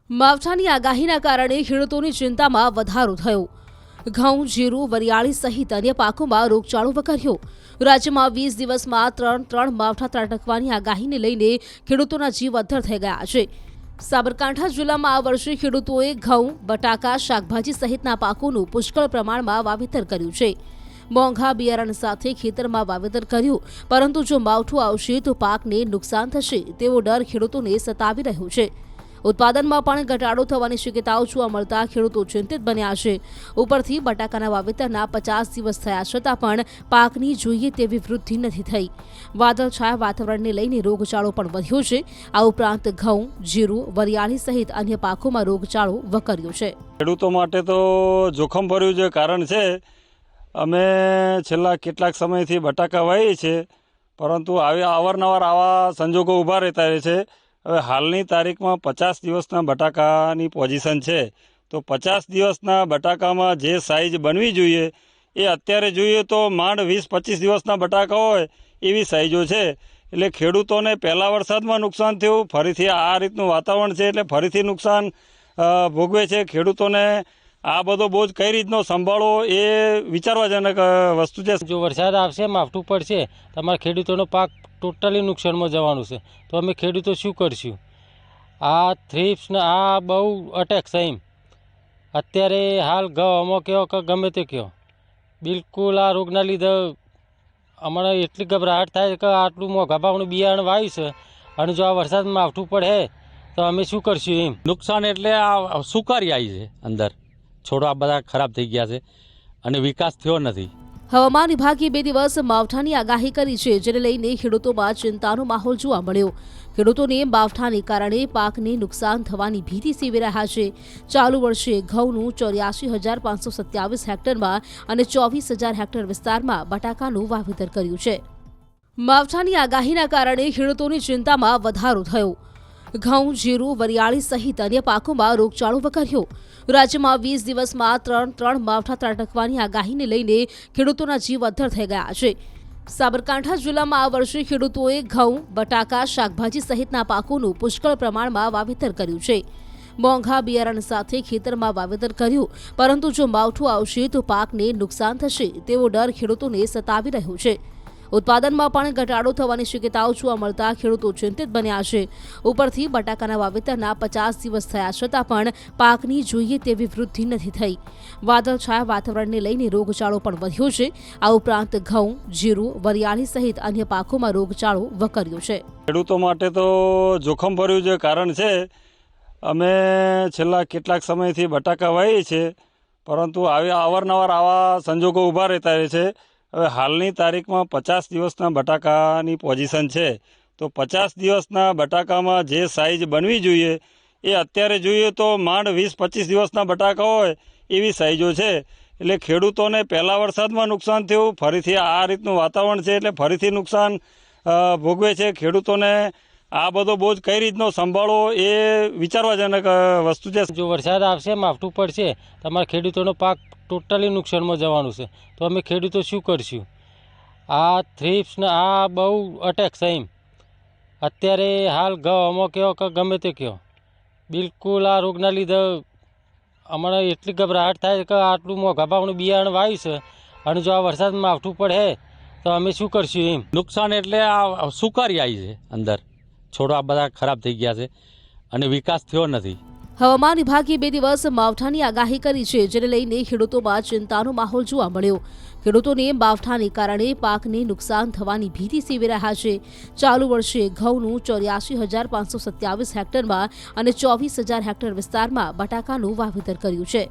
માવઠાની આગાહીના કારણે ખેડૂતોની ચિંતામાં વધારો થયો। ઘઉં, જીરું, વરિયાળી સહિત અન્ય પાકોમાં રોગચાળો વકર્યો। રાજ્યમાં 20 દિવસમાં ત્રણ માવઠા ત્રાટકવાની આગાહીને લઈને ખેડૂતોના જીવ અદ્ધર થઈ ગયા છે। સાબરકાંઠા જિલ્લામાં આ વર્ષે ખેડૂતોએ ઘઉં, બટાકા, શાકભાજી સહિતના પાકોનું પુષ્કળ પ્રમાણમાં વાવેતર કર્યું છે। મોંઘા બિયારણ સાથે ખેતરમાં વાવેતર કર્યું, પરંતુ જો માવઠું આવશે તો પાકને નુકસાન થશે તેવો ડર ખેડૂતોને સતાવી રહ્યો છે। ઉત્પાદનમાં પણ ઘટાડો થવાની શક્યતાઓ જોવા મળતા ખેડૂતો ચિંતિત બન્યા છે। ઉપરથી બટાકાના વાવેતરના 50 દિવસ થયા છતાં પણ પાકની જોઈએ તેવી વૃદ્ધિ નથી થઈ। વાદળછાયા વાતાવરણને લઈને રોગચાળો પણ વધ્યો છે। આ ઉપરાંત ઘઉં, જીરું, વરિયાળી સહિત અન્ય પાકોમાં રોગચાળો વકર્યો છે। ખેડૂતો માટે તો જોખમભર્યું જે કારણ છે। અમે છેલ્લા કેટલાક સમયથી બટાકા વાવીએ છીએ, પરંતુ અવારનવાર આવા સંજોગો ઊભા રહેતા રહે છે। હવે હાલની તારીખમાં 50 દિવસના બટાકાની પોઝિશન છે, તો 50 દિવસના બટાકામાં જે સાઇઝ બનવી જોઈએ એ અત્યારે જોઈએ તો માંડ 20-25 દિવસના બટાકા હોય એવી સાઇઝો છે। એટલે ખેડૂતોને પહેલા વરસાદમાં નુકસાન થયું, ફરીથી આ રીતનું વાતાવરણ છે એટલે ફરીથી નુકસાન ભોગવે છે। ખેડૂતોને આ બધો બોજ કઈ રીતનો સંભાળવો એ વિચારવાજનક વસ્તુ છે। જો વરસાદ આવશે, માવઠું પડશે, તમારા ખેડૂતોનો પાક ટોટલી નુકસાનમાં જવાનું છે, તો અમે ખેડૂતો શું કરશું? આ થ્રીપ્સને આ બહુ અટેક છે એમ। અત્યારે હાલ ઘઉંમાં કહો કે ગમે તે કહો, બિલકુલ આ રોગના લીધે અમને એટલી ગભરાટ થાય કે આટલું મોંઘા ભાવનું બિયારણ વાવ્યું છે અને જો આ વરસાદમાં માવઠું પડે તો અમે શું કરશું એમ। નુકસાન એટલે આ સુકારી આવી છે, અંદર છોડવા બધા ખરાબ થઈ ગયા છે અને વિકાસ થયો નથી। હવામાન વિભાગે 2 દિવસ માવઠાની આગાહી કરી છે, જેને લઈને ખેડૂતોમાં ચિંતાનો માહોલ જોવા મળ્યો। ખેડૂતોને માવઠાને કારણે પાકને નુકસાન થવાની ભીતિ સેવી રહ્યા છે। ચાલુ વર્ષે ઘઉંનું 84,527 હેક્ટરમાં અને 24,000 હેક્ટર વિસ્તારમાં બટાકાનું વાવેતર કર્યું છે। માવઠાની આગાહીના કારણે ખેડૂતોની ચિંતામાં વધારો થયો। ઘઉં, જીરું, વરિયાળી સહિત અન્ય પાકોમાં રોગચાળો વકર્યો। રાજ્યમાં 20 દિવસમાં ત્રણ માવઠા ત્રાટકવાની આગાહીને લઈને ખેડૂતોના જીવ અદ્ધર થઈ ગયા છે। સાબરકાંઠા જિલ્લામાં આ વર્ષે ખેડૂતોએ ઘઉં, બટાકા, શાકભાજી સહિતના પાકોનું પુષ્કળ પ્રમાણમાં વાવેતર કર્યું છે। મોંઘા બિયારણ સાથે ખેતરમાં વાવેતર કર્યું, પરંતુ જો માવઠું આવશે તો પાકને નુકસાન થશે તેવો ડર ખેડૂતોને સતાવી રહ્યો છે। ઉત્પાદનમાં પણ ઘટાડો થવાની શક્યતાઓ જોવા મળતા ખેડૂતો ચિંતિત બન્યા છે। ઉપરથી બટાકાના વાવેતરના 50 દિવસ થયા છતાં પણ પાકની જોઈએ તેવી વૃદ્ધિ નથી થઈ। વાદળછાયા વાતાવરણને લઈને રોગચાળો પણ વધ્યો છે। આ ઉપરાંત ઘઉં, જીરું, વરિયાળી સહિત અન્ય પાકોમાં રોગચાળો વકર્યો છે। ખેડૂતો માટે તો જોખમભર્યું જે કારણ છે। અમે છેલ્લા કેટલાક સમયથી બટાકા વાવીએ છીએ, પરંતુ અવારનવાર આવા સંજોગો ઊભા રહેતા રહે છે। હવે હાલની તારીખમાં 50 દિવસના બટાકાની પોઝિશન છે, તો 50 દિવસના બટાકામાં જે સાઇઝ બનવી જોઈએ એ અત્યારે જોઈએ તો માંડ 20-25 દિવસના બટાકા હોય એવી સાઇઝો છે। એટલે ખેડૂતોને પહેલા વરસાદમાં નુકસાન થયું, ફરીથી આ રીતનું વાતાવરણ છે એટલે ફરીથી નુકસાન ભોગવે છે। ખેડૂતોને આ બધો બોજ કઈ રીતનો સંભાળવો એ વિચારવાજનક વસ્તુ છે। જો વરસાદ આવશે, માવઠું પડશે, તમારા ખેડૂતોનો પાક ટોટલી નુકસાનમાં જવાનું છે, તો અમે ખેડૂતો શું કરશું? આ થ્રીપ્સને આ બહુ અટેક છે એમ। અત્યારે હાલ ઘઉંમાં કહો કે ગમે તે કહો, બિલકુલ આ રોગના લીધે અમને એટલી ગભરાટ થાય કે આટલું મોંઘા ભાવનું બિયારણ વાવ્યું છે અને જો આ વરસાદમાં માવઠું પડે તો અમે શું કરશું એમ। નુકસાન એટલે આ સુકારી આવી છે, અંદર છોડવા બધા ખરાબ થઈ ગયા છે અને વિકાસ થયો નથી। હવામાન વિભાગે 2 દિવસ માવઠાની આગાહી કરી છે, જેને લઈને ખેડૂતોમાં ચિંતાનો માહોલ જોવા મળ્યો। ખેડૂતોને માવઠાને કારણે પાકને નુકસાન થવાની ભીતિ સેવી રહ્યા છે। ચાલુ વર્ષે ઘઉંનું 84,527 હેક્ટરમાં અને 24,000 હેક્ટર વિસ્તારમાં બટાકાનું વાવેતર કર્યું છે।